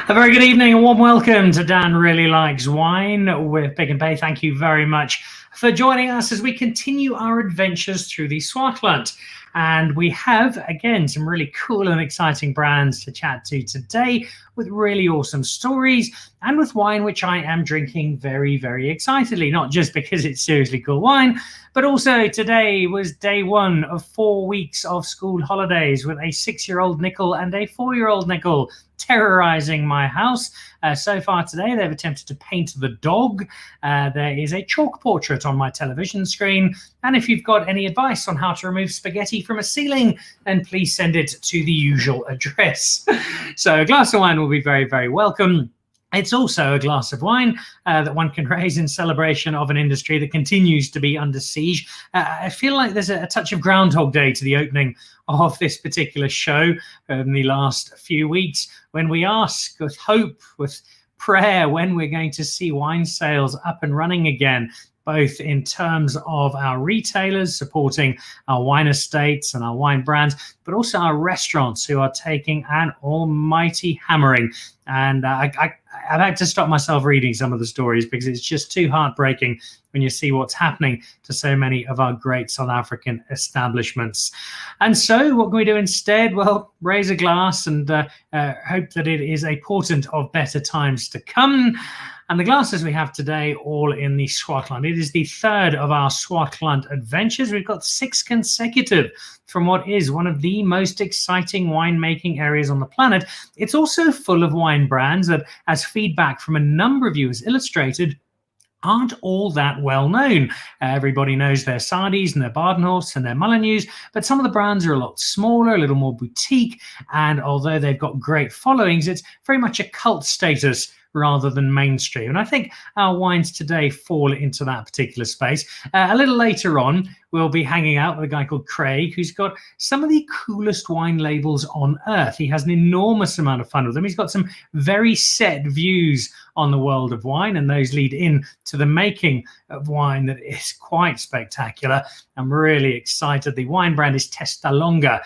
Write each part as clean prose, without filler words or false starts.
A very good evening, a warm welcome to Dan Really Likes Wine with Pick and Pay. Thank you very much for joining us as we continue our adventures through the Swartland. And we have, again, some really cool and exciting brands to chat to today with really awesome stories and with wine which I am drinking very, very excitedly, not just because it's seriously cool wine, but also today was day one of 4 weeks of school holidays with a 6-year-old Nickel and a 4-year-old Nickel terrorizing my house. So far today, they've attempted to paint the dog. There is a chalk portrait on my television screen. And if you've got any advice on how to remove spaghetti from a ceiling, then please send it to the usual address. So a glass of wine will be very, very welcome. It's also a glass of wine that one can raise in celebration of an industry that continues to be under siege. I feel like there's a touch of Groundhog Day to the opening of this particular show in the last few weeks, when we ask with hope, with prayer, when we're going to see wine sales up and running again, both in terms of our retailers supporting our wine estates and our wine brands, but also our restaurants who are taking an almighty hammering. And I've had to stop myself reading some of the stories because it's just too heartbreaking when you see what's happening to so many of our great South African establishments. And so what can we do instead? Well, raise a glass and hope that it is a portent of better times to come. And the glasses we have today, all in the Swartland. It is the third of our Swartland adventures. We've got 6 consecutive from what is one of the most exciting winemaking areas on the planet. It's also full of wine brands that, as feedback from a number of you has illustrated, aren't all that well known. Everybody knows their Sardis and their Badenhorsts and their Molyneux, but some of the brands are a lot smaller, a little more boutique, and although they've got great followings, it's very much a cult status rather than mainstream. And I think our wines today fall into that particular space. A little later on, we'll be hanging out with a guy called Craig, who's got some of the coolest wine labels on earth. He has an enormous amount of fun with them. He's got some very set views on the world of wine, and those lead in to the making of wine that is quite spectacular. I'm really excited. The wine brand is Testalonga,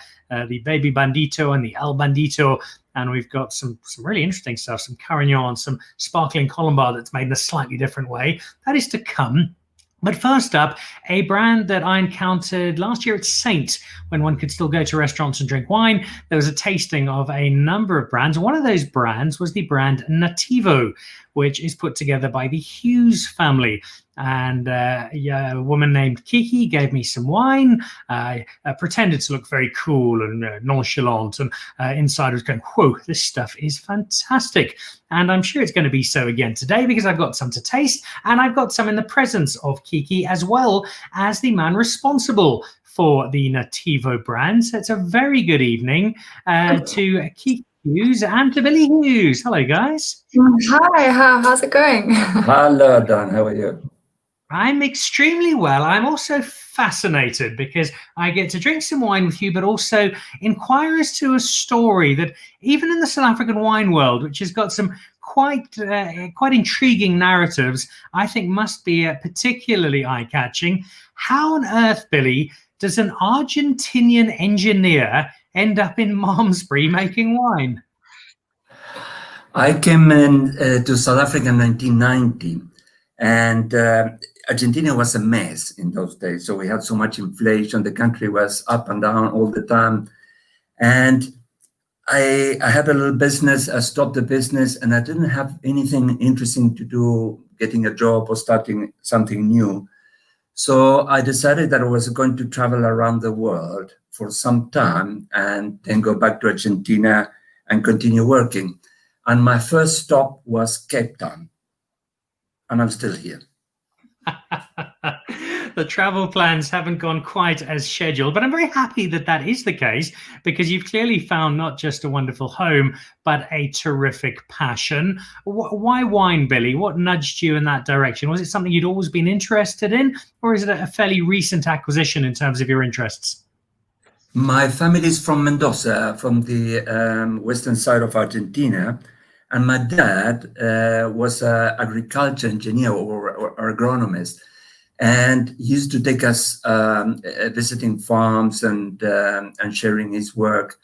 the Baby Bandito and the El Bandito. And we've got some really interesting stuff, some Carignan, some sparkling Colombard that's made in a slightly different way. That is to come. But first up, a brand that I encountered last year at Saint, when one could still go to restaurants and drink wine. There was a tasting of a number of brands. One of those brands was the brand Nativo, which is put together by the Hughes family. And a woman named Kiki gave me some wine. I pretended to look very cool and nonchalant, and inside I was going, whoa, this stuff is fantastic. And I'm sure it's going to be so again today, because I've got some to taste, and I've got some in the presence of Kiki, as well as the man responsible for the Nativo brand. So it's a very good evening to Kiki Hughes and to Billy Hughes. Hello, guys. Hi, how's it going? Hello, Don. How are you? I'm extremely well. I'm also fascinated because I get to drink some wine with you, but also inquire as to a story that even in the South African wine world, which has got some quite intriguing narratives, I think must be particularly eye-catching. How on earth, Billy, does an Argentinian engineer end up in Malmesbury making wine? I came to South Africa in 1990, and Argentina was a mess in those days. So we had so much inflation. The country was up and down all the time. And I had a little business. I stopped the business, and I didn't have anything interesting to do, getting a job or starting something new. So I decided that I was going to travel around the world for some time and then go back to Argentina and continue working. And my first stop was Cape Town. And I'm still here. The travel plans haven't gone quite as scheduled, but I'm very happy that that is the case, because you've clearly found not just a wonderful home, but a terrific passion. Why wine, Billy? What nudged you in that direction? Was it something you'd always been interested in, or is it a fairly recent acquisition in terms of your interests? My family is from Mendoza, from the western side of Argentina. And my dad was an agriculture engineer or agronomist, and he used to take us visiting farms and sharing his work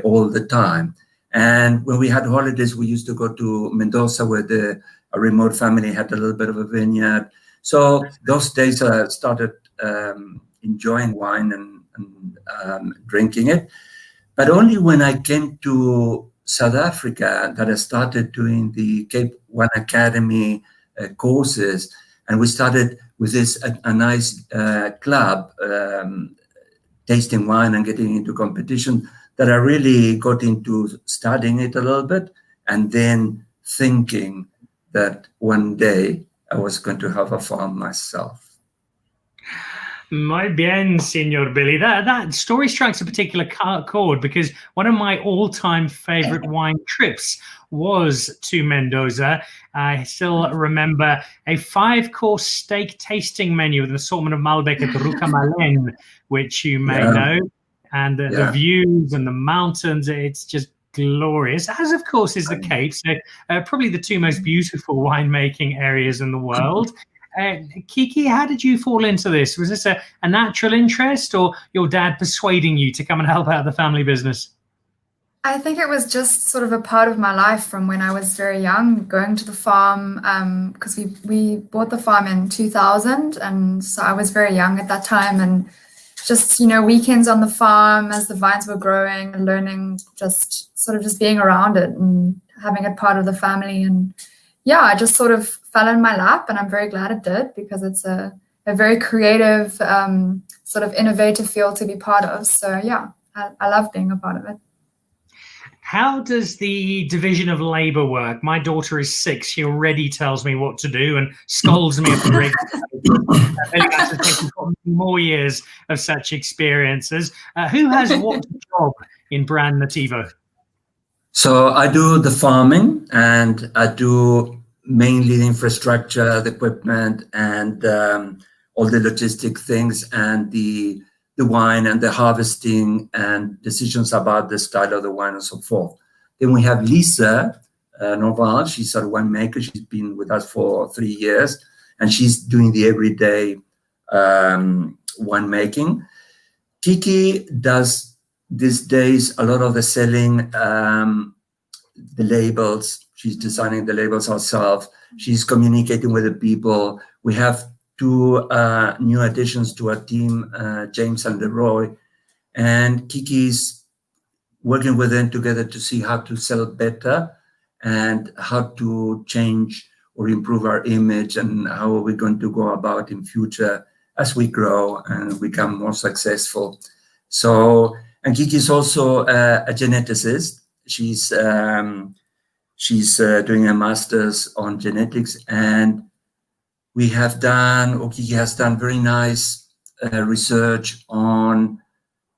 all the time. And when we had holidays, we used to go to Mendoza, where a remote family had a little bit of a vineyard. So those days I started enjoying wine and drinking it. But only when I came to South Africa that I started doing the Cape Wine Academy courses. And we started with a nice club, tasting wine and getting into competition, that I really got into studying it a little bit and then thinking that one day I was going to have a farm myself. Muy bien, Senor Billy. That story strikes a particular chord, because one of my all-time favorite wine trips was to Mendoza. I still remember a 5-course steak tasting menu with an assortment of Malbec at Rucamalen, which you may know, and the views and the mountains. It's just glorious, as of course is the Cape. So probably the two most beautiful winemaking areas in the world. Kiki, how did you fall into this? Was this a natural interest, or your dad persuading you to come and help out the family business? I think it was just sort of a part of my life from when I was very young, going to the farm, because we bought the farm in 2000, and so I was very young at that time, and just, weekends on the farm as the vines were growing and learning, just being around it and having it part of the family. And yeah, I just sort of fell in my lap, and I'm very glad it did, because it's a very creative, sort of innovative field to be part of. So yeah, I love being a part of it. How does the division of labor work? My daughter is 6. She already tells me what to do and scolds me at the rate. I've got more years of such experiences. Who has what job in brand Nativo? So I do the farming, and I do mainly the infrastructure, the equipment, and all the logistic things, and the wine and the harvesting and decisions about the style of the wine and so forth. Then we have Lisa Noval. She's a winemaker. She's been with us for 3 years, and she's doing the everyday winemaking. Kiki does these days a lot of the selling, the labels. She's designing the labels herself. She's communicating with the people. We have 2 new additions to our team, James and Leroy, and Kiki's working with them together to see how to sell better and how to change or improve our image, and how are we going to go about in future as we grow and become more successful. So, and Kiki's also a geneticist. She's doing a master's on genetics, and Kiki has done very nice research on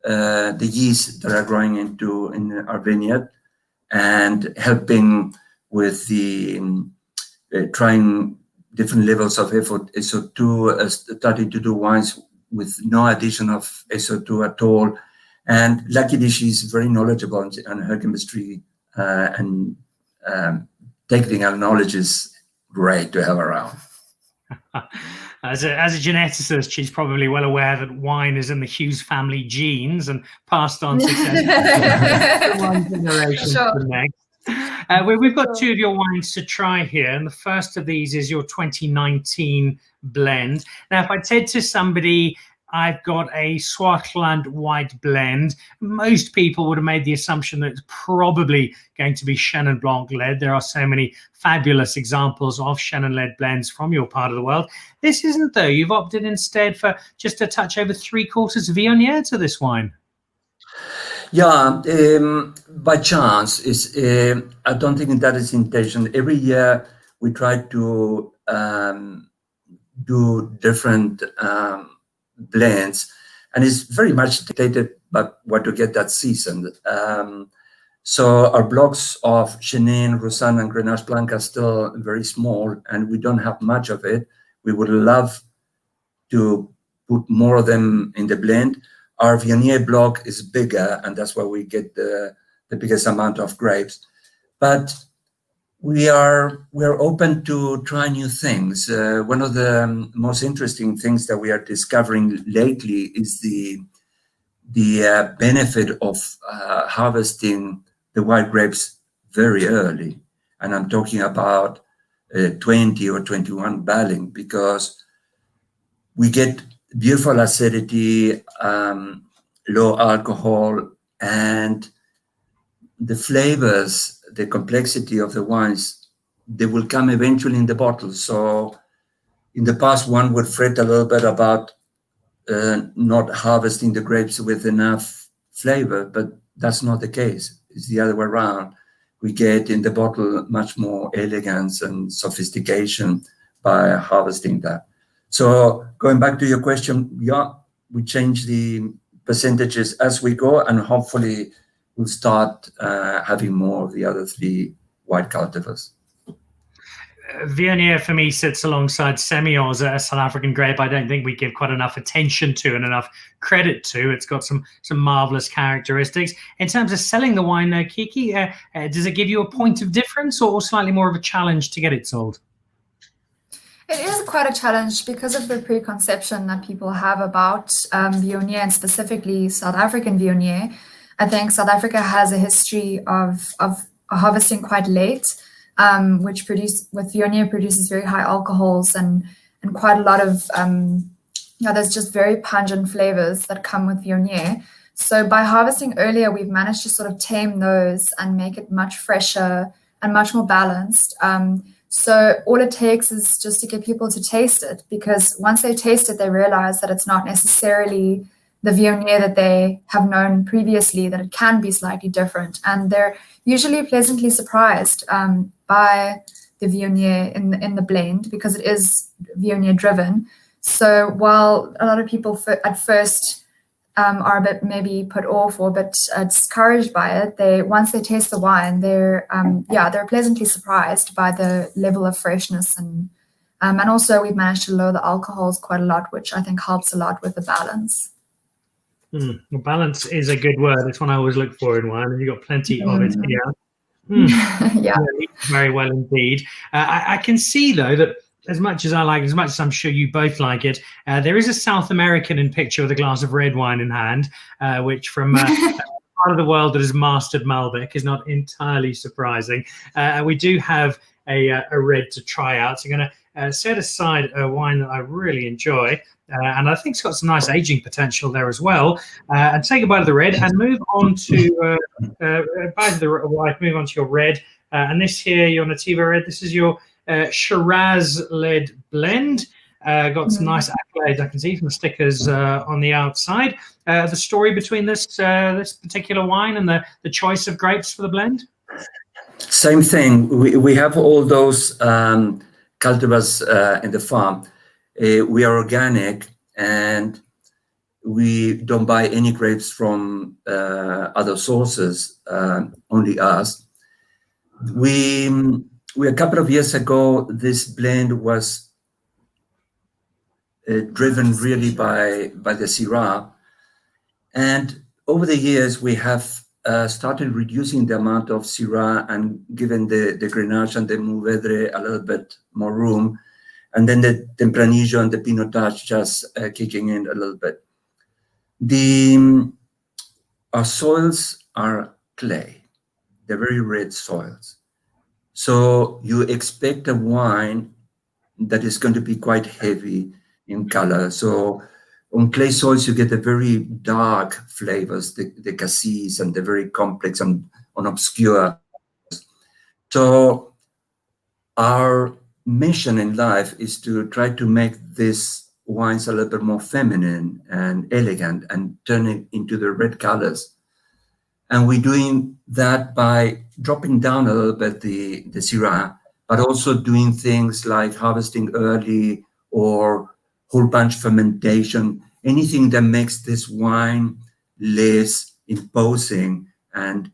the yeast that are growing in our vineyard, and helping with the trying different levels of SO2, starting to do wines with no addition of SO2 at all. And luckily, she's very knowledgeable on her chemistry, and technical knowledge is great to have around. As a geneticist, she's probably well aware that wine is in the Hughes family genes and passed on successfully from one generation to the next. We've got 2 of your wines to try here, and the first of these is your 2019 blend. Now, if I'd said to somebody, I've got a Swartland white blend, most people would have made the assumption that it's probably going to be Chenin Blanc led. There are so many fabulous examples of Chenin led blends from your part of the world. This isn't, though. You've opted instead for just a touch over 3/4 Viognier to this wine. Yeah, by chance. I don't think that is intention. Every year we try to do different blends, and it's very much dictated by what to get that season. So our blocks of Chenin, Roussanne, and Grenache Blanc are still very small, and we don't have much of it. We would love to put more of them in the blend. Our Viognier block is bigger, and that's why we get the biggest amount of grapes. But we are open to try new things. One of the most interesting things that we are discovering lately is the benefit of harvesting the white grapes very early. And I'm talking about 20 or 21 barreling, because we get beautiful acidity, low alcohol, and the flavors, the complexity of the wines, they will come eventually in the bottle. So in the past, one would fret a little bit about not harvesting the grapes with enough flavor, but that's not the case. It's the other way around. We get in the bottle much more elegance and sophistication by harvesting that. So going back to your question, yeah, we change the percentages as we go, and hopefully we'll start having more of the other three white cultivars. Viognier for me sits alongside Semillon as a South African grape I don't think we give quite enough attention to and enough credit to. It's got some marvelous characteristics. In terms of selling the wine, Kiki, does it give you a point of difference or slightly more of a challenge to get it sold? It is quite a challenge because of the preconception that people have about Viognier, and specifically South African Viognier. I think South Africa has a history of harvesting quite late, which with Viognier produces very high alcohols and quite a lot of, there's just very pungent flavors that come with Viognier. So by harvesting earlier, we've managed to sort of tame those and make it much fresher and much more balanced. So all it takes is just to get people to taste it, because once they taste it, they realize that it's not necessarily the Viognier that they have known previously, that it can be slightly different. And they're usually pleasantly surprised by the Viognier in the blend, because it is Viognier driven. So while a lot of people at first are a bit maybe put off or a bit discouraged by it, once they taste the wine, they're pleasantly surprised by the level of freshness, and also we've managed to lower the alcohols quite a lot, which I think helps a lot with the balance. Well, balance is a good word. It's one I always look for in wine, and you've got plenty of it here. Yeah, very well indeed. I can see though that as much as I like, as much as I'm sure you both like it, there is a South American in picture with a glass of red wine in hand, which from part of the world that has mastered Malbec is not entirely surprising. We do have a red to try out. So I'm going to set aside a wine that I really enjoy, and I think it's got some nice aging potential there as well. And say goodbye to the red and move on to bye to the white. Move on to your red, and this here, your Nativo red. This is your Shiraz-led blend. Got some nice accolades I can see from the stickers on the outside. The story between this particular wine and the choice of grapes for the blend? Same thing. We have all those cultivars in the farm. We are organic, and we don't buy any grapes from other sources, only us. A couple of years ago, this blend was driven really by the Shiraz, and over the years we have started reducing the amount of Shiraz and given the Grenache and the Mourvedre a little bit more room, and then the Tempranillo and the Pinotage just kicking in a little bit. Our soils are clay; they're very red soils. So you expect a wine that is going to be quite heavy in color. So on clay soils, you get the very dark flavors, the cassis, and the very complex and obscure. So our mission in life is to try to make these wines a little bit more feminine and elegant and turn it into the red colors. And we're doing that by dropping down a little bit the Shiraz, but also doing things like harvesting early or whole bunch fermentation, anything that makes this wine less imposing and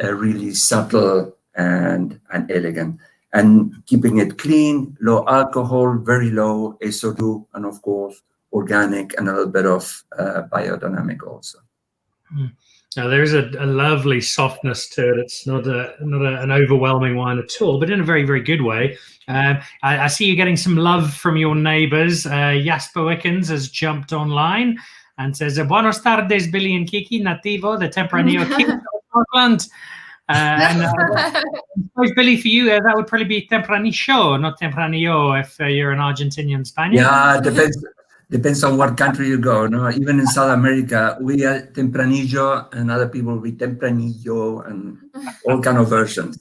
really subtle and elegant. And keeping it clean, low alcohol, very low SO2, and of course, organic and a little bit of biodynamic also. Now, there is a lovely softness to it. It's not an overwhelming wine at all, but in a very, very good way. I see you getting some love from your neighbours. Jasper Wickens has jumped online and says, Buenos tardes, Billy and Kiki, Nativo, the Tempranillo King of Swartland. Billy, for you, that would probably be tempranillo, not tempranillo, if you're an Argentinian Spaniard. Yeah, depends on what country you go. No, even in South America, we are tempranillo, and other people will be tempranillo, and all kind of versions.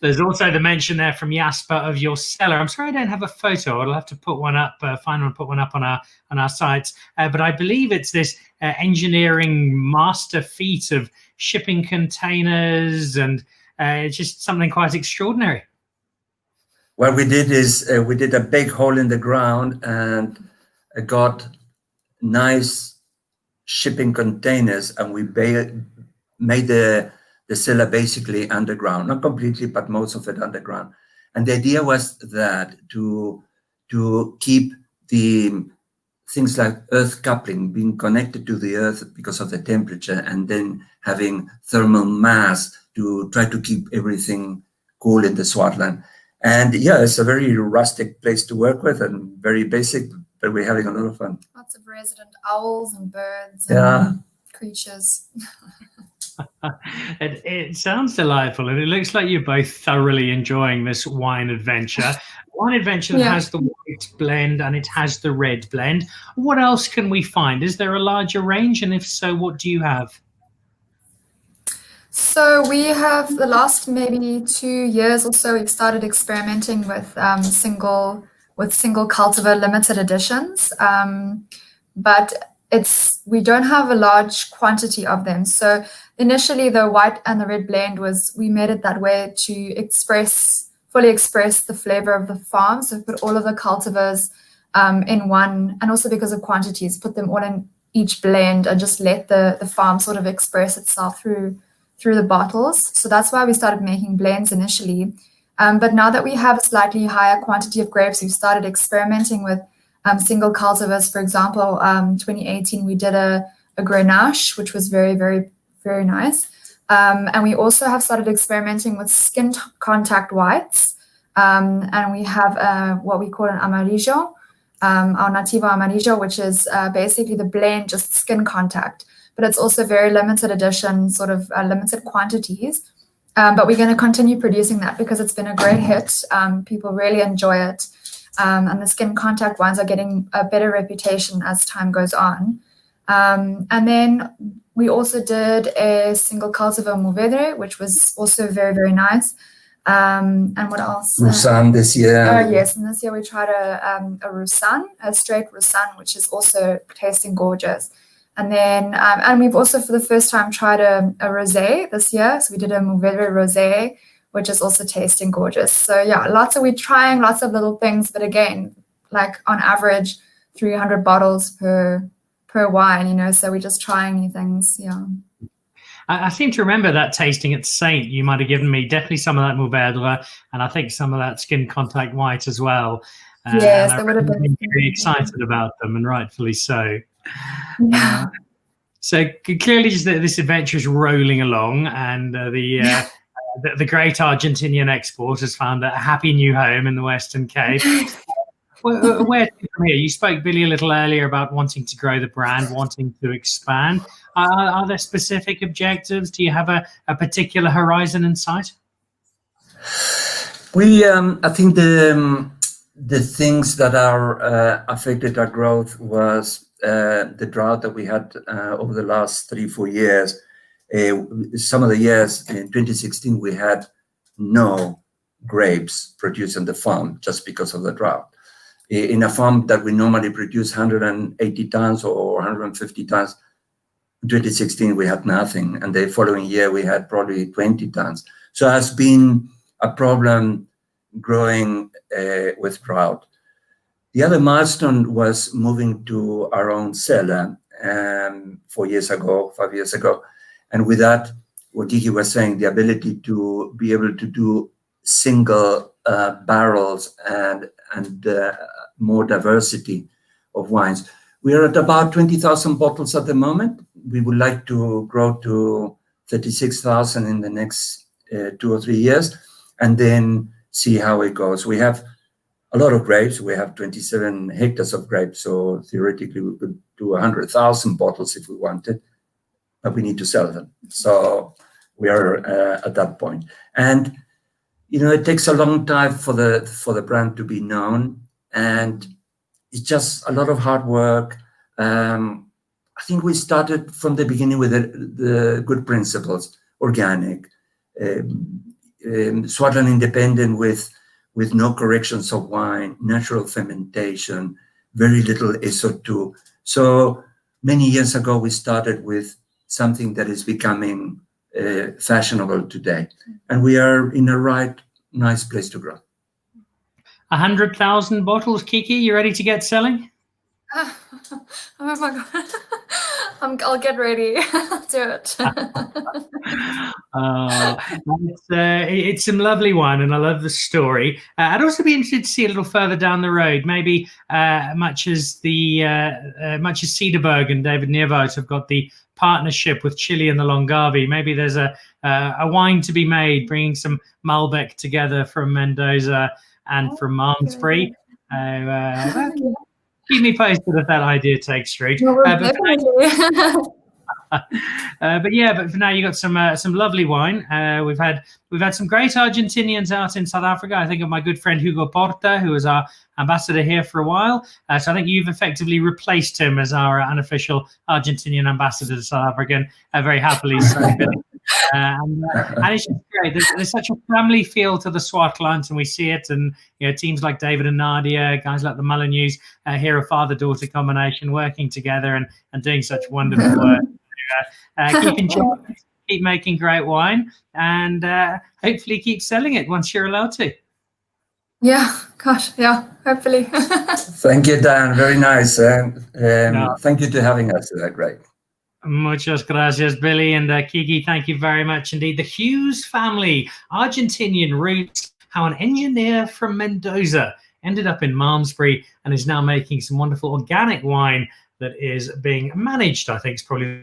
There's also the mention there from Jasper of your cellar. I'm sorry I don't have a photo. I'll have to put one up, find one, put one up on our sites. But I believe it's this engineering master feat of shipping containers, and it's just something quite extraordinary. What we did is we did a big hole in the ground and got nice shipping containers, and we made the cellar basically underground, not completely, but most of it underground. And the idea was that to keep the things like earth coupling, being connected to the earth because of the temperature, and then having thermal mass to try to keep everything cool in the Swartland. And yeah, it's a very rustic place to work with and very basic, but we're having a lot of fun. Lots of resident owls and birds and creatures. It sounds delightful, and it looks like you're both thoroughly enjoying this wine adventure. Wine adventure that has the white blend and it has the red blend. What else can we find? Is there a larger range? And if so, what do you have? So we have the last maybe 2 years or so, we've started experimenting with single cultivar limited editions, but we don't have a large quantity of them. So initially the white and the red blend we made it that way to fully express the flavor of the farm. So put all of the cultivars in one, and also because of quantities, put them all in each blend and just let the farm sort of express itself through the bottles. So that's why we started making blends initially. But now that we have a slightly higher quantity of grapes, we've started experimenting with single cultivars. For example, 2018, we did a Grenache, which was very, very, very nice. And we also have started experimenting with skin contact whites. And we have what we call an Amarillo, our Nativo Amarillo, which is basically the blend, just skin contact. But it's also very limited edition, sort of limited quantities. But we're going to continue producing that because it's been a great hit. People really enjoy it. And the skin contact wines are getting a better reputation as time goes on. And then we also did a single cultivar Mourvedre, which was also very, very nice. And what else? Roussanne this year. Yes, and this year we tried a Roussanne, a straight Roussanne, which is also tasting gorgeous. And then, and we've also for the first time tried a rosé this year. So we did a Mourvedre rosé, which is also tasting gorgeous. So yeah, we're trying lots of little things, but again, like on average, 300 bottles per wine, so we're just trying new things. Yeah. I seem to remember that tasting at Saint. You might have given me definitely some of that Mourvedre, and I think some of that skin contact white as well. Yes, they would have been very excited about them, and rightfully so. Yeah. So clearly, just this adventure is rolling along, and the great Argentinian export has found a happy new home in the Western Cape. Where from here? You spoke, Billy, a little earlier about wanting to grow the brand, wanting to expand. Are there specific objectives? Do you have a particular horizon in sight? I think the things that affected our growth was the drought that we had over the last 3-4 years. Some of the years in 2016, we had no grapes produced on the farm just because of the drought. In a farm that we normally produce 180 tons or 150 tons, in 2016 we had nothing, and the following year we had probably 20 tons. So it has been a problem growing with drought. The other milestone was moving to our own cellar 5 years ago. And with that, what Kiki was saying, the ability to be able to do single barrels and more diversity of wines. We are at about 20,000 bottles at the moment. We would like to grow to 36,000 in the next 2 or 3 years, and then see how it goes. We have a lot of grapes. We have 27 hectares of grapes, so theoretically we could do 100,000 bottles if we wanted, but we need to sell them. So we are at that point. And it takes a long time for the brand to be known, and it's just a lot of hard work. I think we started from the beginning with the good principles: organic, Swartland independent with no corrections of wine, natural fermentation, very little SO2. So many years ago, we started with something that is becoming fashionable today, and we are in a nice place to grow. 100,000 bottles, Kiki. You ready to get selling? Oh my God. I'll get ready. I'll do it. It's some lovely wine, and I love the story. I'd also be interested to see a little further down the road, maybe much as Cederberg and David Neervoet have got the partnership with Chile and the Longavi. Maybe there's a wine to be made, bringing some Malbec together from Mendoza and from Malmesbury. Keep me posted if that idea takes root. But for now, you got some lovely wine. We've had some great Argentinians out in South Africa. I think of my good friend Hugo Porta, who was our ambassador here for a while. So I think you've effectively replaced him as our unofficial Argentinian ambassador to South Africa, very happily so. And it's just great. There's such a family feel to the Swartland, and we see it. And teams like David and Nadia, guys like the Molyneux, here a father-daughter combination working together and doing such wonderful work. Keep enjoying, keep making great wine, and hopefully keep selling it once you're allowed to. Yeah, gosh, yeah, hopefully. Thank you, Dan. Very nice. Thank you to having us. Great. Muchas gracias, Billy, and Kiki. Thank you very much indeed. The Hughes family, Argentinian roots, how an engineer from Mendoza ended up in Malmesbury and is now making some wonderful organic wine that is being managed, I think, is probably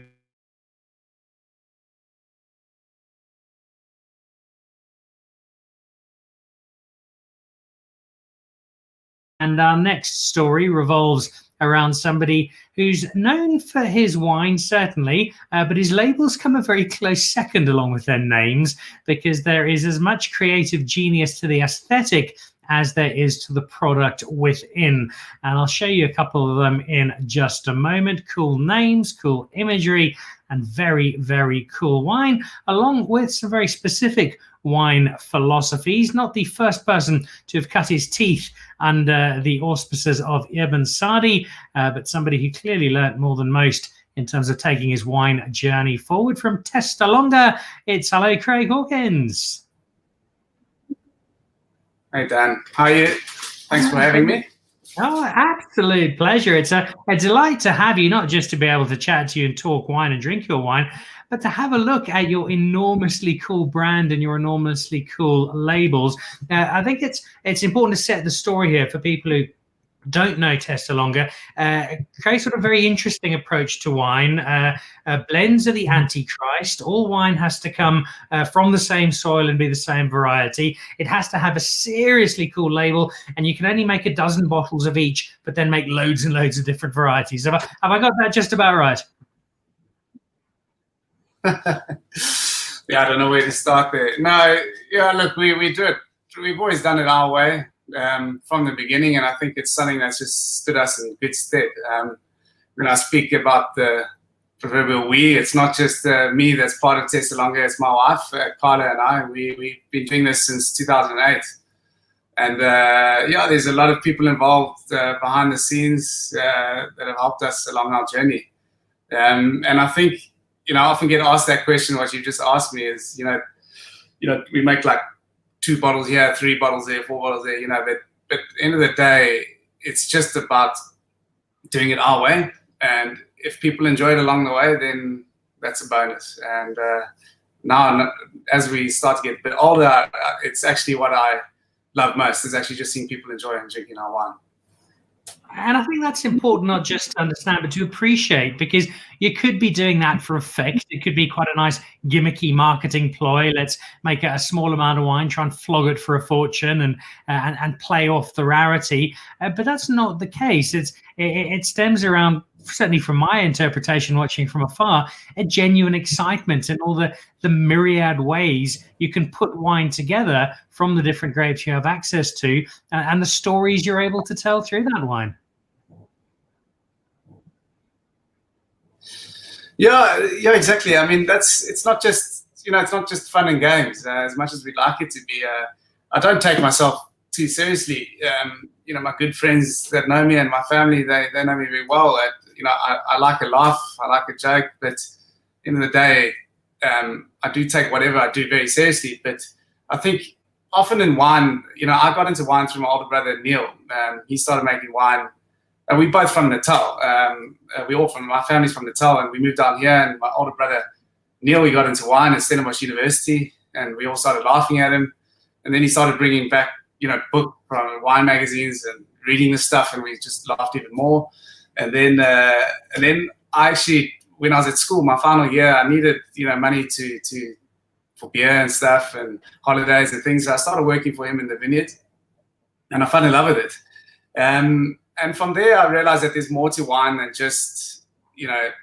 And our next story revolves around somebody who's known for his wine, certainly, but his labels come a very close second along with their names, because there is as much creative genius to the aesthetic as there is to the product within. And I'll show you a couple of them in just a moment. Cool names, cool imagery, and very, very cool wine, along with some very specific wine philosophies. Not the first person to have cut his teeth under the auspices of Ibn Sadi, but somebody who clearly learnt more than most in terms of taking his wine journey forward. From Testalonga, it's hello, Craig Hawkins. Hey, Dan. How are you? Thanks for having me. Oh, absolute pleasure. It's a delight to have you, not just to be able to chat to you and talk wine and drink your wine, but to have a look at your enormously cool brand and your enormously cool labels. I think it's important to set the story here for people who don't know Testalonga. Craig's got a very interesting approach to wine. Blends are the antichrist. All wine has to come from the same soil and be the same variety. It has to have a seriously cool label, and you can only make a dozen bottles of each, but then make loads and loads of different varieties. Have I got that just about right? Yeah, I don't know where to start there. No, yeah, look, we do it. We've always done it our way. From the beginning, and I think it's something that's just stood us in good stead. When I speak about the proverbial we, it's not just me that's part of Testalonga, it's my wife, Carla, and I. We've been doing this since 2008. And yeah, there's a lot of people involved behind the scenes that have helped us along our journey. And I think, I often get asked that question, what you just asked me is, we make like 2 bottles here, 3 bottles there, 4 bottles there, but at the end of the day, it's just about doing it our way. And if people enjoy it along the way, then that's a bonus. And now, as we start to get a bit older, it's actually what I love most, is actually just seeing people enjoy and drinking our wine. And I think that's important, not just to understand, but to appreciate, because you could be doing that for effect. It could be quite a nice gimmicky marketing ploy. Let's make a small amount of wine, try and flog it for a fortune and play off the rarity. But that's not the case. It stems around certainly from my interpretation, watching from afar, a genuine excitement in all the myriad ways you can put wine together from the different grapes you have access to, and the stories you're able to tell through that wine. Yeah, exactly. I mean, it's not just fun and games as much as we'd like it to be. I don't take myself too seriously. My good friends that know me and my family, they know me very well. I like a laugh, I like a joke, but at the end of the day, I do take whatever I do very seriously. But I think often in wine, I got into wine through my older brother, Neil. He started making wine. And we're both from Natal. My family's from Natal, and we moved down here. And my older brother, Neil, he got into wine at Stellenbosch University, and we all started laughing at him. And then he started bringing back, books from wine magazines and reading this stuff, and we just laughed even more. And then I actually, when I was at school, my final year, I needed, money for beer and stuff and holidays and things. So I started working for him in the vineyard, and I fell in love with it. And from there, I realized that there's more to wine than just,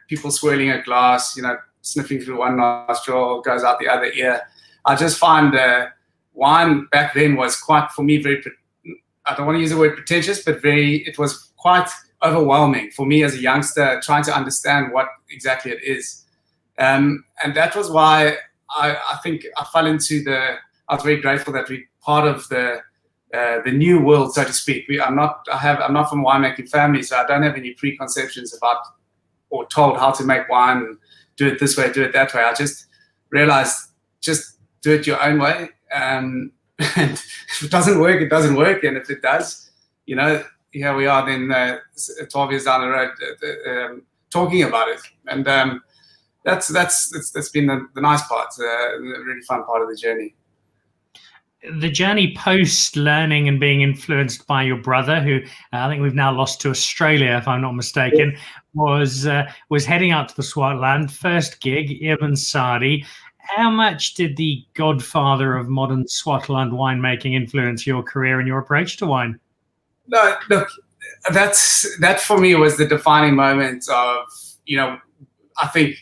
people swirling a glass, sniffing through one nostril, goes out the other ear. I just find wine back then was quite, for me, very, I don't want to use the word pretentious, but it was quite overwhelming for me as a youngster, trying to understand what exactly it is. And that was why I think I fell into I was very grateful that we're part of the new world, so to speak. I'm not from a winemaking family, so I don't have any preconceptions about or told how to make wine and do it this way, do it that way. I just realized, just do it your own way. And if it doesn't work, it doesn't work. And if it does, here we are then 12 years down the road talking about it. And that's been the nice part, the really fun part of the journey. The journey post learning and being influenced by your brother, who I think we've now lost to Australia, if I'm not mistaken, was heading out to the Swartland. First gig, Ibn Sadi. How much did the godfather of modern Swartland winemaking influence your career and your approach to wine? No, look, that for me was the defining moment of, I think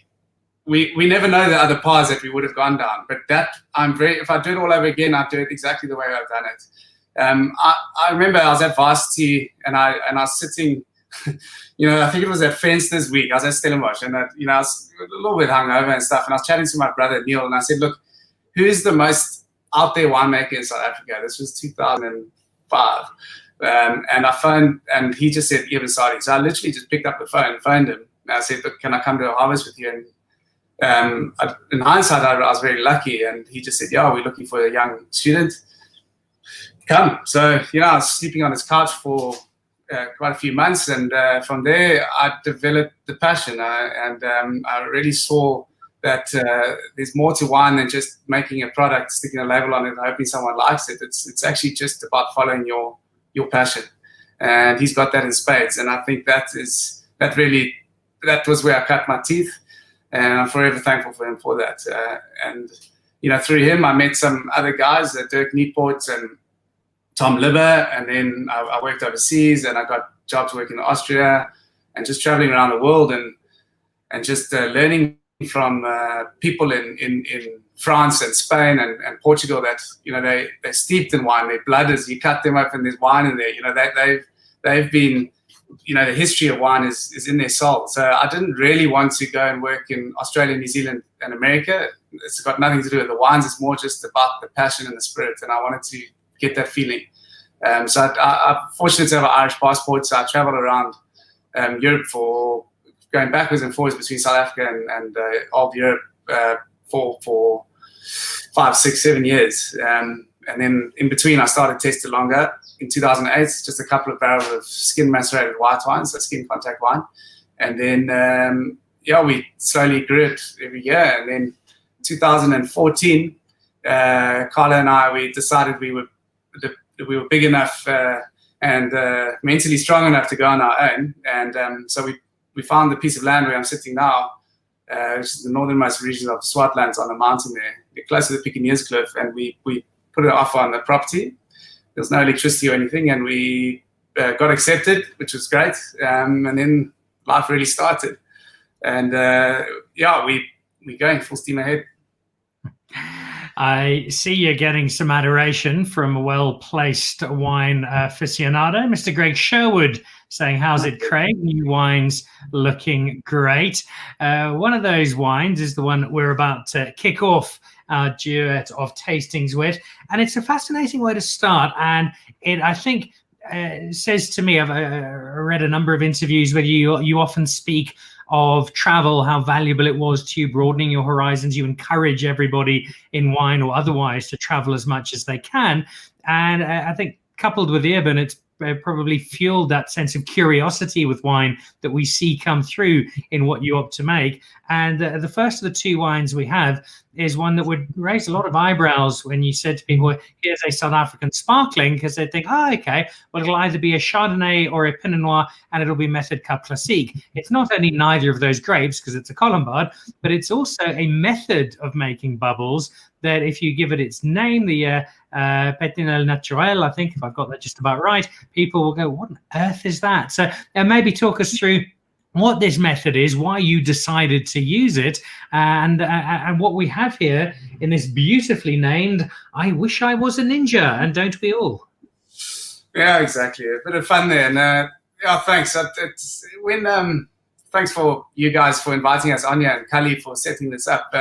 we never know the other paths that we would have gone down. But if I do it all over again, I'd do it exactly the way I've done it. I remember I was at varsity and I was sitting, I think it was at Fensters week. I was at Stellenbosch, and I was a little bit hungover and stuff. And I was chatting to my brother Neil, and I said, "Look, who is the most out there winemaker in South Africa?" This was 2005, and I phoned, and he just said Ibn Sadi. So I literally just picked up the phone and phoned him. And I said, "Look, can I come to a harvest with you?" And in hindsight, I was very lucky, and he just said, "Yeah, we're looking for a young student. Come." So I was sleeping on his couch for quite a few months, and from there I developed the passion, and I really saw that there's more to wine than just making a product, sticking a label on it, and hoping someone likes it. It's actually just about following your passion, and he's got that in spades. And I think that was where I cut my teeth, and I'm forever thankful for him for that. And through him, I met some other guys, Dirk Nieport and Tom Libber, and then I worked overseas, and I got jobs working in Austria, and just traveling around the world, and just learning from people in France and Spain and Portugal that they're steeped in wine. Their blood is, you cut them up and there's wine in there. They've been, the history of wine is in their soul. So I didn't really want to go and work in Australia, New Zealand, and America. It's got nothing to do with the wines. It's more just about the passion and the spirit, and I wanted to get that feeling. So I'm fortunate to have an Irish passport, so I traveled around Europe for going backwards and forwards between South Africa and all of Europe for 5, 6, 7 years. And then in between, I started Testalonga in 2008, just a couple of barrels of skin macerated white wine, so skin contact wine. And then, we slowly grew it every year. And then 2014, Carla and I, we decided we were big enough and mentally strong enough to go on our own. And so we found the piece of land where I'm sitting now, which is the northernmost region of Swartland on the mountain there. We're close to the Piccaninny's Cliff, and we put an offer on the property. There's no electricity or anything, and we got accepted, which was great. And then life really started. And yeah, we're going full steam ahead. I see you're getting some adoration from a well-placed wine aficionado, Mr. Greg Sherwood, saying, "How's it, Craig? New wines looking great." One of those wines is the one that we're about to kick off our duet of tastings with, and it's a fascinating way to start. And it, I think, says to me, I've read a number of interviews with you. You often speak of travel, how valuable it was to you, broadening your horizons. You encourage everybody in wine or otherwise to travel as much as they can. And I think coupled with the urban, it's probably fueled that sense of curiosity with wine that we see come through in what you opt to make. And the first of the two wines we have is one that would raise a lot of eyebrows when you said to people, here's a South African sparkling, because they think, oh, okay, well, it'll either be a Chardonnay or a Pinot Noir, and it'll be Method Cup Classique. It's not only neither of those grapes, because it's a Colombard, but it's also a method of making bubbles that if you give it its name, the Pétinel Naturel, I think, if I've got that just about right, people will go, what on earth is that? So maybe talk us through what this method is, why you decided to use it, and what we have here in this beautifully named I Wish I Was a Ninja, and don't we all? Yeah, exactly. A bit of fun there. And yeah, thanks. Thanks for you guys for inviting us, Anya and Kali, for setting this up.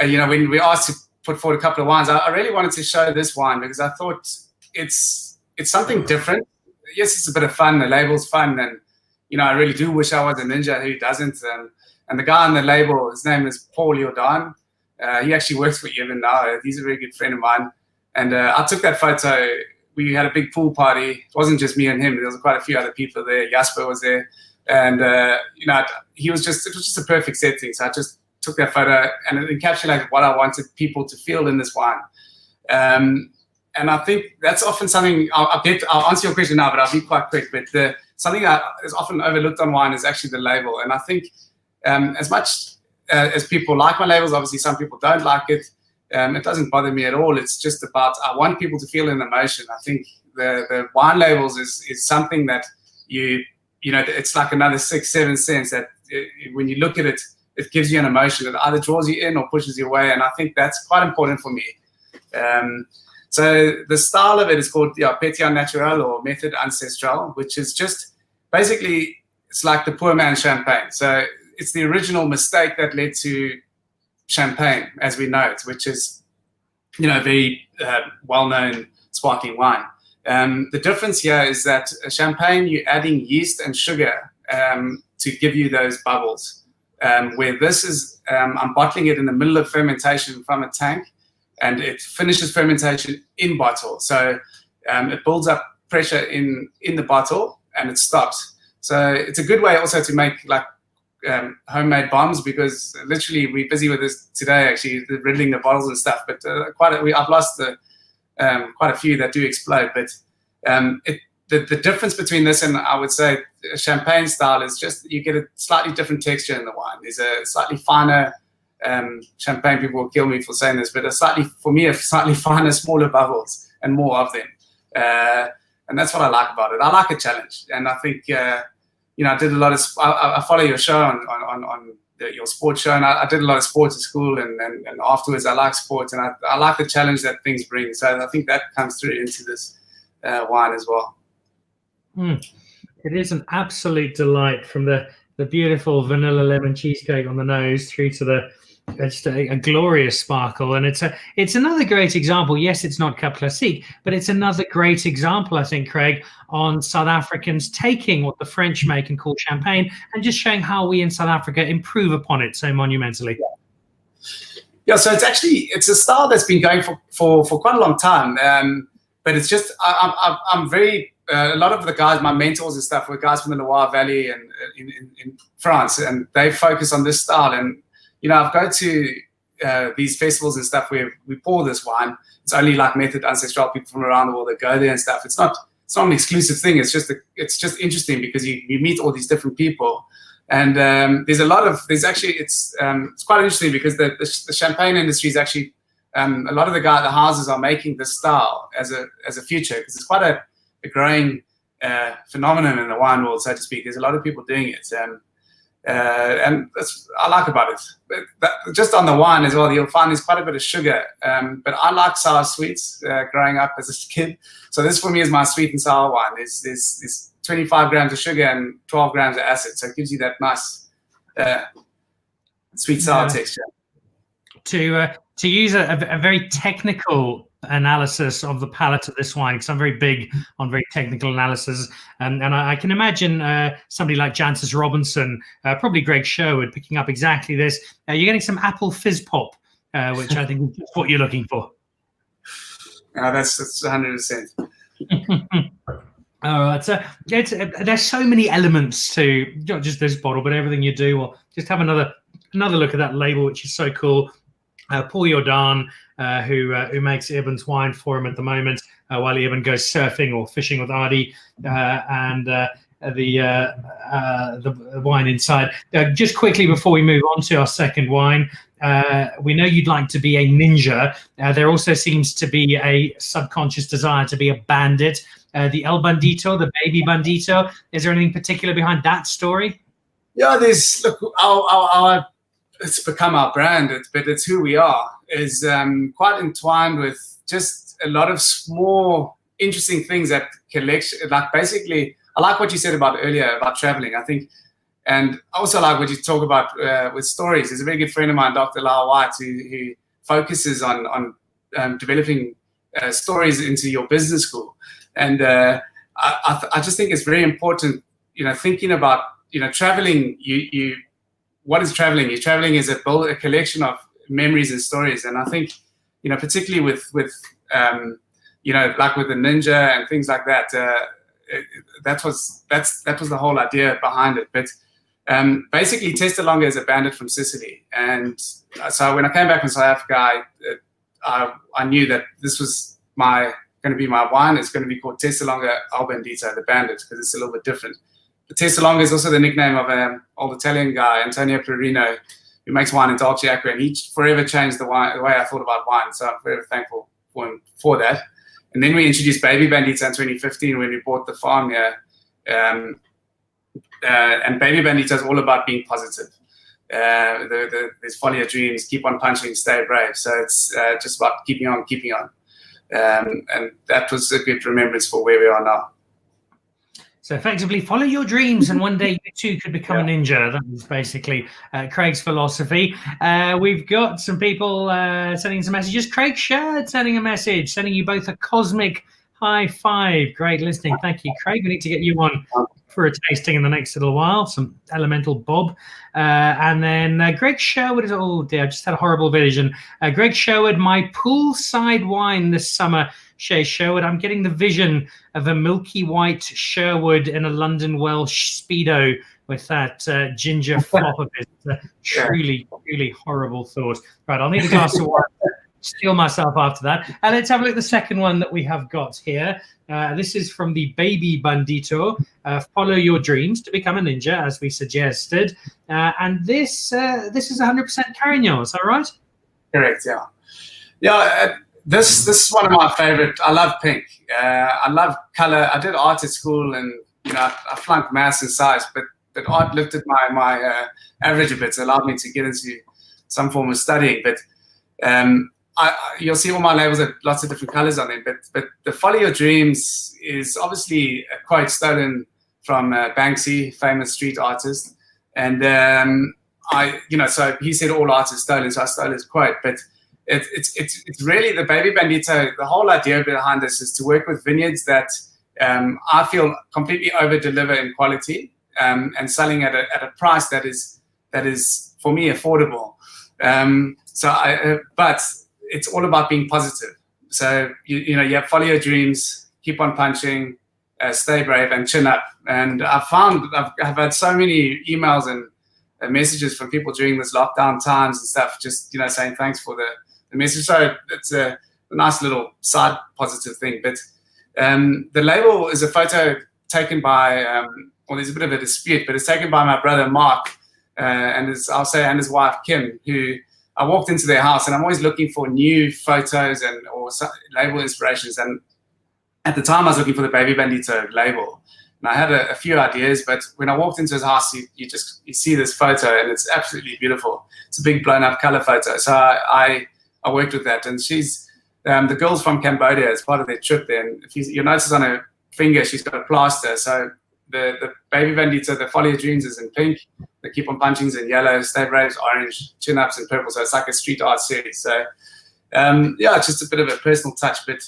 You know, when we asked to put forward a couple of wines, I really wanted to show this wine because I thought it's something different. Yes, it's a bit of fun. The label's fun, and you know, I really do wish I was a ninja. Who doesn't? And the guy on the label, his name is Paul Jordan. He actually works for Evan now. He's a very good friend of mine. And I took that photo. We had a big pool party. It wasn't just me and him. There was quite a few other people there. Jasper was there, and you know, it was just a perfect setting. So I just took that photo, and it encapsulated what I wanted people to feel in this wine. And I think that's often something, I'll answer your question now, but I'll be quite quick. But something that is often overlooked on wine is actually the label. And I think as much as people like my labels, obviously some people don't like it. It doesn't bother me at all. It's just about, I want people to feel an emotion. I think the wine labels is something that you know, it's like another 6-7 cents that when you look at it, it gives you an emotion that either draws you in or pushes you away. And I think that's quite important for me. So the style of it is called Pétillant Naturel or Method Ancestral, which is just basically, it's like the poor man's champagne. So it's the original mistake that led to champagne as we know it, which is, you know, very well-known sparkling wine. The difference here is that champagne, you're adding yeast and sugar to give you those bubbles. Where this is, I'm bottling it in the middle of fermentation from a tank, and it finishes fermentation in bottle. So it builds up pressure in the bottle and it stops. So it's a good way also to make like homemade bombs, because literally we're busy with this today, actually riddling the bottles and stuff. But I've lost quite a few that do explode. But the difference between this and I would say champagne style is just you get a slightly different texture in the wine. There's a slightly finer champagne. People will kill me for saying this, but a slightly finer, smaller bubbles and more of them. And that's what I like about it. I like a challenge, and I think you know, I did a lot of. I follow your show on your sports show, and I did a lot of sports at school, and afterwards I like sports, and I like the challenge that things bring. So I think that comes through into this wine as well. It is an absolute delight, from the beautiful vanilla lemon cheesecake on the nose through to just a glorious sparkle. And it's another great example. Yes, it's not Cup Classique, but it's another great example, I think, Craig, on South Africans taking what the French make and call champagne and just showing how we in South Africa improve upon it so monumentally. Yeah, so it's a style that's been going for quite a long time. But it's just, I'm very, a lot of the guys, my mentors and stuff, were guys from the Loire Valley and in France, and they focus on this style. And, you know, I've go to these festivals and stuff where we pour this wine. It's only like Method Ancestral people from around the world that go there and stuff. It's not an exclusive thing. It's just interesting because you meet all these different people. And it's quite interesting because the champagne industry is actually, a lot of the houses are making this style as a future, because it's quite a growing phenomenon in the wine world, so to speak. There's a lot of people doing it, and that's I like about it. But just on the wine as well, you'll find there's quite a bit of sugar. But I like sour sweets growing up as a kid. So this for me is my sweet and sour wine. There's 25 grams of sugar and 12 grams of acid, so it gives you that nice sweet sour texture. To use a very technical analysis of the palate of this wine, because I'm very big on very technical analysis, and I can imagine somebody like Jancis Robinson, probably Greg Sherwood, picking up exactly this. You're getting some apple fizz pop, which I think is what you're looking for. That's 100%. All right, so there's so many elements to not just this bottle, but everything you do. Or just have another look at that label, which is so cool. Paul Jordan, who makes Ibn's wine for him at the moment, while Ibn goes surfing or fishing with Ardi, and the wine inside. Just quickly before we move on to our second wine, we know you'd like to be a ninja. There also seems to be a subconscious desire to be a bandit. The El Bandito, the baby Bandito. Is there anything particular behind that story? Yeah, there's our it's become our brand, but it's who we are. Is quite entwined with just a lot of small, interesting things that collection. Like basically, I like what you said about earlier about traveling. I think, and I also like what you talk about with stories. There's a very good friend of mine, Dr. Lyle White, who focuses on developing stories into your business school. And I just think it's very important, thinking about, traveling. What is traveling? Traveling is a collection of memories and stories. And I think, particularly with like with the ninja and things like that, that was the whole idea behind it. But basically, Testalonga is a bandit from Sicily. And so when I came back from South Africa, I knew that this was going to be my wine. It's going to be called Testalonga Al Bandito, the bandit, because it's a little bit different. But Testalonga is also the nickname of an old Italian guy, Antonio Perino, who makes wine in Dolce Acqua, and he forever changed the way I thought about wine. So I'm very thankful for him for that. And then we introduced Baby Bandito in 2015 when we bought the farm here. And Baby Bandito is all about being positive. There's follow your dreams, keep on punching, stay brave. So it's just about keeping on. And that was a good remembrance for where we are now. So effectively, follow your dreams, and one day you too could become a ninja. That was basically Craig's philosophy. We've got some people sending some messages. Craig Sherd sending a message, sending you both a cosmic high five. Great listening. Thank you, Craig. We need to get you on for a tasting in the next little while. Some elemental Bob. And then Greg Sherwood is, oh dear, I just had a horrible vision. Greg Sherwood, my poolside wine this summer. Shay Sherwood, I'm getting the vision of a milky white Sherwood in a London Welsh Speedo with that ginger flop of it. Truly, really horrible thought. Right, I'll need a glass of wine to steel myself after that. And let's have a look at the second one that we have got here. This is from the Baby Bandito. Follow your dreams to become a ninja, as we suggested. And this is 100% Carignan, is that right? Correct, yeah. Yeah, this is one of my favorite. I love pink. I love color. I did art at school, and I flunked maths and science, but art lifted my average a bit. So allowed me to get into some form of studying. But you'll see all my labels have lots of different colors on them. But the Follow Your Dreams is obviously a quote stolen from Banksy, famous street artist, and so he said all art is stolen, so I stole his quote, but. It's really the Baby Bandito. The whole idea behind this is to work with vineyards that I feel completely over deliver in quality and selling at a price that is for me affordable. But it's all about being positive. So you have follow your dreams, keep on punching, stay brave, and chin up. And I've had so many emails and messages from people during this lockdown times and stuff, just saying thanks for the message. So it's a nice little side positive thing. But the label is a photo taken by, there's a bit of a dispute, but it's taken by my brother Mark and his wife Kim, who I walked into their house, and I'm always looking for new photos or label inspirations. And at the time I was looking for the Baby Bandito label. And I had a few ideas, but when I walked into his house, you see this photo, and it's absolutely beautiful. It's a big blown up color photo. So I worked with that, and she's the girl's from Cambodia as part of their trip there. And if you notice on her finger, she's got a plaster. So the Baby Bandito, the Folly of Dreams is in pink, the Keep on Punching's in yellow, State Raves orange, Chin Ups in purple. So it's like a street art series. So it's just a bit of a personal touch, but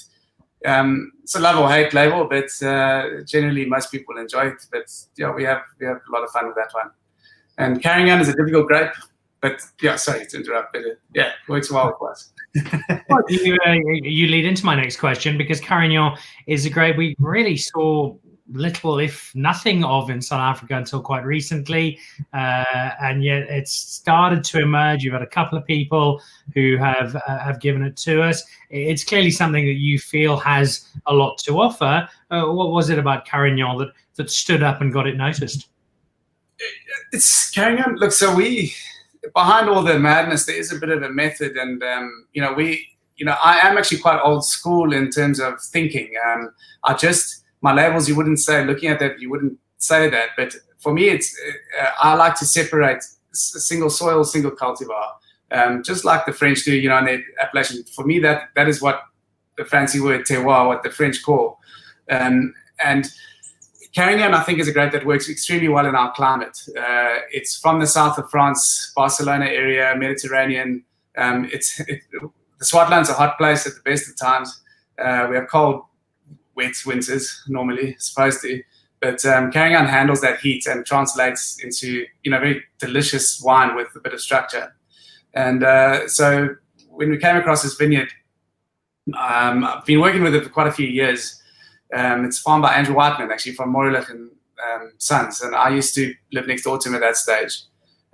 it's a love or hate label, but generally most people enjoy it. But yeah, we have a lot of fun with that one. And Carignan is a difficult grape, but yeah, sorry to interrupt, but yeah, works well for us. Well, you lead into my next question, because Carignan is a grape we really saw little, if nothing, of in South Africa until quite recently, and yet it's started to emerge. You've had a couple of people who have given it to us. It's clearly something that you feel has a lot to offer. What was it about Carignan that stood up and got it noticed? It's Carignan. Look, so behind all the madness, there is a bit of a method, and I am actually quite old school in terms of thinking. My labels, you wouldn't say, looking at that, you wouldn't say that. But for me, I like to separate single soil, single cultivar, just like the French do, in their appellation. For me, that is what the fancy word terroir, what the French call. And Carignan, I think, is a grape that works extremely well in our climate. It's from the south of France, Barcelona area, Mediterranean. The Swartland's a hot place at the best of times. We have cold, wet winters normally, supposed to, but Carignan handles that heat and translates into very delicious wine with a bit of structure. And so when we came across this vineyard, I've been working with it for quite a few years. It's farmed by Andrew Whiteman, actually, from Morelich and Sons, and I used to live next door to him at that stage.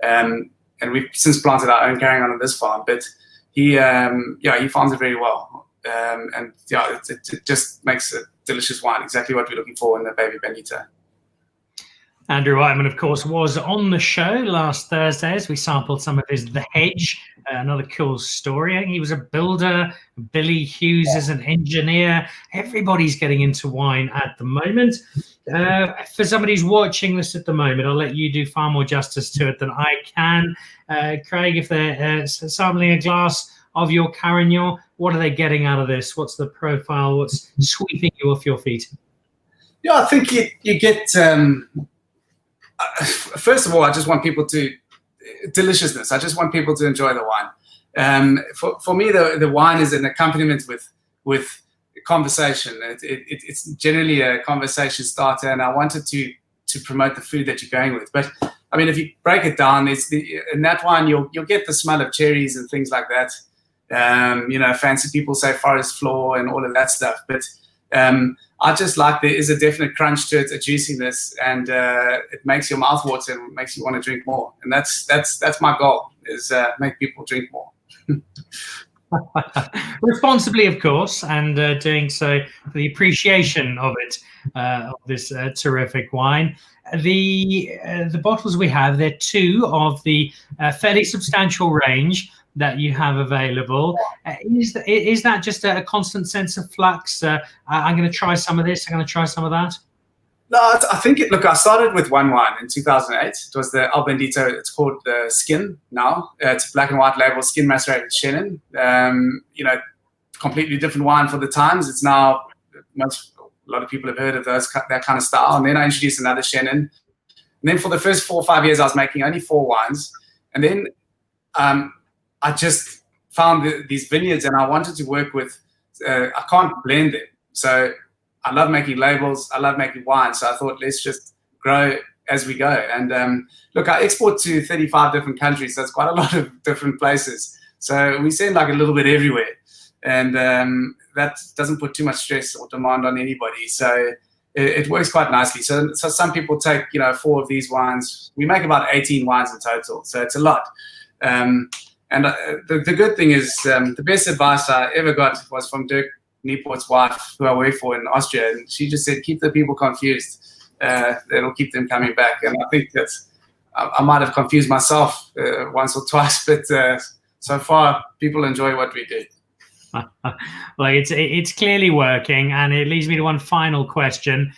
And we've since planted our own Carignan on this farm, but he farms it very well. It just makes a delicious wine, exactly what we're looking for in the Baby Bandito. Andrew Whiteman, of course, was on the show last Thursday as we sampled some of his The Hedge, another cool story. I think he was a builder. Billy Hughes is an engineer. Everybody's getting into wine at the moment. For somebody who's watching this at the moment, I'll let you do far more justice to it than I can. Craig, if they're sampling a glass of your Carignan, what are they getting out of this? What's the profile? What's sweeping you off your feet? Yeah, I think you get... first of all, I just want people to deliciousness. I just want people to enjoy the wine. For me, the wine is an accompaniment with conversation. It's generally a conversation starter, and I wanted to promote the food that you're going with. But I mean, if you break it down, in that wine you'll get the smell of cherries and things like that. Fancy people say forest floor and all of that stuff, but I just like there is a definite crunch to it, a juiciness, and it makes your mouth water and makes you want to drink more. And that's my goal, is make people drink more. Responsibly, of course, and doing so for the appreciation of it, of this terrific wine. The bottles we have, they're two of the fairly substantial range that you have available. Is that just a constant sense of flux? I'm going to try some of this, I'm going to try some of that? No, I think I started with one wine in 2008. It was the Our Own Cellar. It's called the Skin now. It's a black and white label, skin macerated Chenin. Completely different wine for the times. It's now, a lot of people have heard of that kind of style. And then I introduced another Chenin. And then for the first 4 or 5 years, I was making only 4 wines. And then I just found these vineyards, and I wanted to work with, I can't blend it. So I love making labels. I love making wine. So I thought, let's just grow as we go. And look, I export to 35 different countries. So it's quite a lot of different places. So we send like a little bit everywhere. And that doesn't put too much stress or demand on anybody. So it works quite nicely. So some people take, 4 of these wines. We make about 18 wines in total. So it's a lot. And the good thing is, the best advice I ever got was from Dirk Nieport's wife, who I work for in Austria. And she just said, keep the people confused. That'll keep them coming back. And I think I might have confused myself once or twice, but so far people enjoy what we do. Like it's clearly working, and it leads me to one final question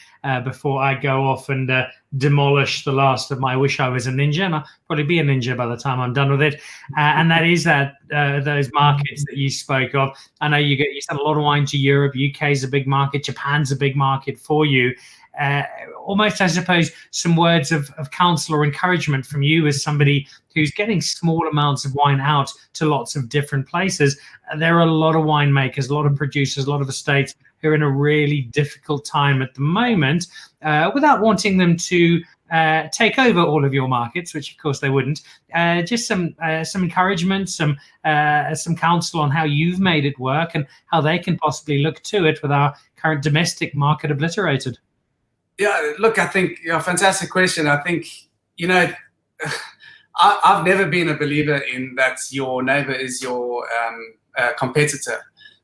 before I go off and demolish the last of my "Wish I Was a Ninja," and I'll probably be a ninja by the time I'm done with it. And that is that those markets that you spoke of. I know you send a lot of wine to Europe. UK is a big market. Japan's a big market for you. Almost, I suppose, some words of counsel or encouragement from you as somebody who's getting small amounts of wine out to lots of different places. There are a lot of winemakers, a lot of producers, a lot of estates who are in a really difficult time at the moment, without wanting them to take over all of your markets, which of course they wouldn't. Just some encouragement, some counsel on how you've made it work and how they can possibly look to it with our current domestic market obliterated. Yeah, look, I think, fantastic question. I think, I've never been a believer in that your neighbor is your competitor.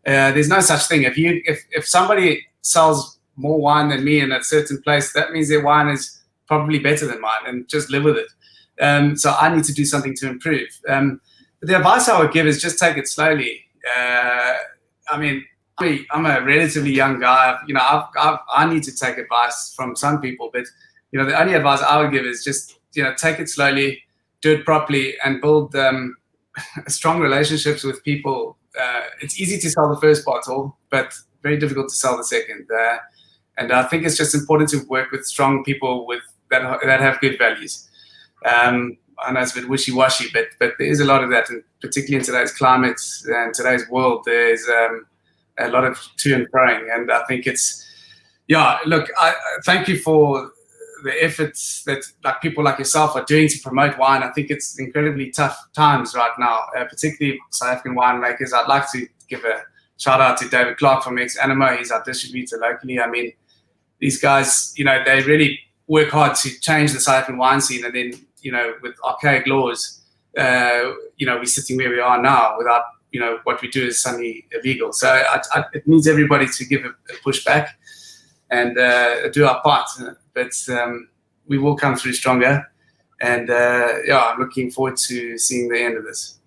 There's no such thing. If somebody sells more wine than me in a certain place, that means their wine is probably better than mine, and just live with it. So I need to do something to improve. But the advice I would give is just take it slowly. I'm a relatively young guy. I need to take advice from some people, but the only advice I would give is just take it slowly, do it properly, and build strong relationships with people. It's easy to sell the first bottle, but very difficult to sell the second. And I think it's just important to work with strong people that have good values. I know it's a bit wishy-washy, but there is a lot of that, and particularly in today's climate and today's world, there's a lot of to and froing, and I think look, I thank you for the efforts that people like yourself are doing to promote wine. I think it's incredibly tough times right now, particularly South African winemakers. I'd like to give a shout out to David Clark from Ex-Animo. He's our distributor locally. I mean, these guys, they really work hard to change the South African wine scene, and then, with archaic laws, we're sitting where we are now without, what we do is suddenly illegal. So it needs everybody to give a push back and do our part. But we will come through stronger. And I'm looking forward to seeing the end of this.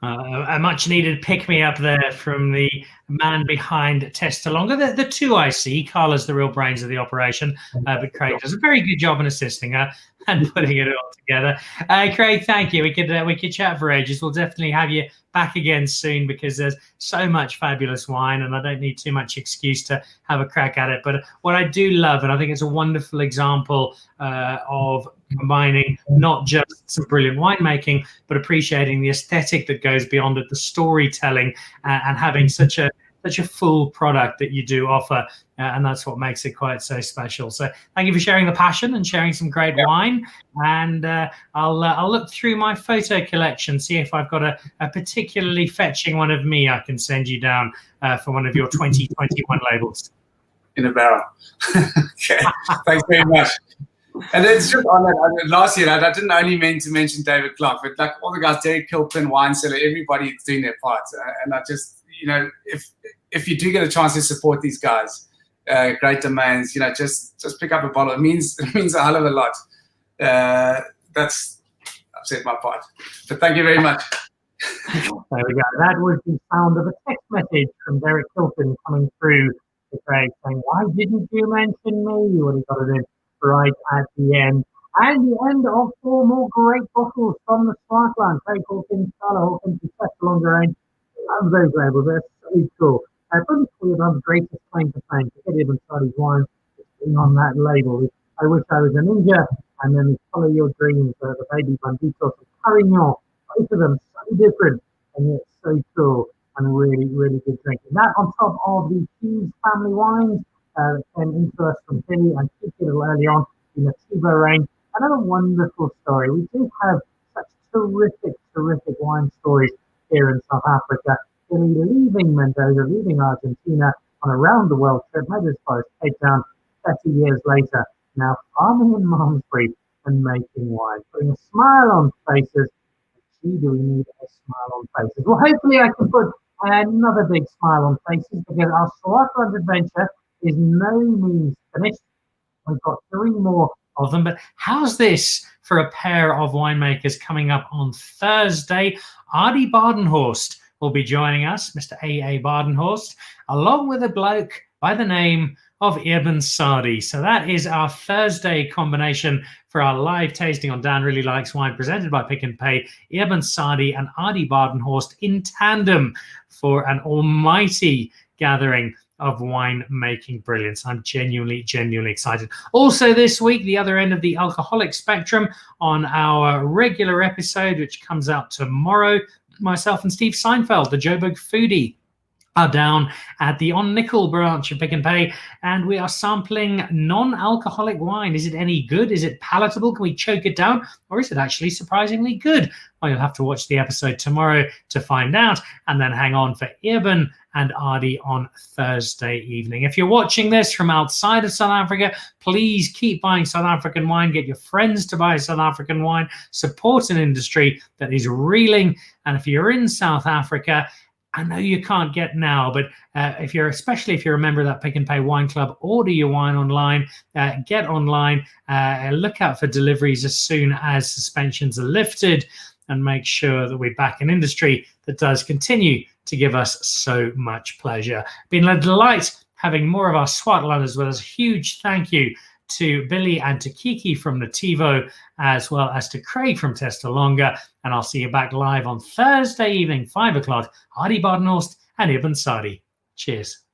A much needed pick me up there from the man behind Testalonga. The two I see, Carla's the real brains of the operation, but Craig does a very good job in assisting her and putting it all together. Craig, thank you. We could chat for ages. We'll definitely have you back again soon, because there's so much fabulous wine, and I don't need too much excuse to have a crack at it. But what I do love, and I think it's a wonderful example of combining not just some brilliant winemaking, but appreciating the aesthetic that goes beyond it, the storytelling, and having such a full product that you do offer, and that's what makes it quite so special. So thank you for sharing the passion and sharing some great wine. And I'll look through my photo collection, see if I've got a particularly fetching one of me I can send you down for one of your 2021 labels. In a barrel. Okay, thanks very much. And it's just on that, last year, I didn't only mean to mention David Clark, but like all the guys, Derek Kilpin, Wine Cellar, everybody's doing their part. And I just, if you do get a chance to support these guys, great domains, just pick up a bottle. It means a hell of a lot. I've said my part. But thank you very much. There we go. That was the sound of a text message from Derek Kilpin coming through to Craig saying, "Why didn't you mention me?" You would have got it in right at the end. And the end of 4 more great bottles from the Swartland. Craig Hawkins, Carla Hawkins, and Testalonga range. I love those labels. They're so cool. Probably the greatest claim to fame to get even started wine being on that label. I Wish I Was a Ninja, and then Follow Your Dreams, the Baby Banditos and Carignan. Both of them so different, and yet so cool, and really, really good drinking. That on top of the Hughes family wines that came into us from Philly and featured a little early on in the Nativo range. Another wonderful story. We do have such terrific wine stories here in South Africa. Philly leaving Mendoza, leaving Argentina on a round the world trip, made as far as Cape Town 30 years later, now farming in Malmesbury and making wine, putting a smile on faces. Gee, do we need a smile on faces? Well, hopefully I can put another big smile on faces, because our Swartland adventure is no means finished. We've got 3 more of them, but how's this for a pair of winemakers coming up on Thursday? Adi Badenhorst will be joining us, Mr. A.A. Badenhorst, along with a bloke by the name of Ibn Sadi. So that is our Thursday combination for our live tasting on Dan Really Likes Wine, presented by Pick and Pay. Ibn Sadi and Adi Badenhorst in tandem for an almighty gathering of wine-making brilliance. I'm genuinely excited. Also this week, the other end of the alcoholic spectrum on our regular episode, which comes out tomorrow, myself and Steve Seinfeld, the Joburg foodie, are down at the On Nickel branch of Pick and Pay, and we are sampling non-alcoholic wine. Is it any good? Is it palatable? Can we choke it down? Or is it actually surprisingly good? Well, you'll have to watch the episode tomorrow to find out, and then hang on for Ibn and Adi on Thursday evening. If you're watching this from outside of South Africa, please keep buying South African wine. Get your friends to buy South African wine. Support an industry that is reeling. And if you're in South Africa, I know you can't get now, but especially if you're a member of that Pick and Pay Wine Club, order your wine online, get online, look out for deliveries as soon as suspensions are lifted, and make sure that we back an industry that does continue to give us so much pleasure. Been a delight having more of our Swartlanders with us. Huge thank you to Billy and to Kiki from Nativo, as well as to Craig from Testalonga. And I'll see you back live on Thursday evening, 5 o'clock. Adi Badenhorst and Ibn Sadi. Cheers.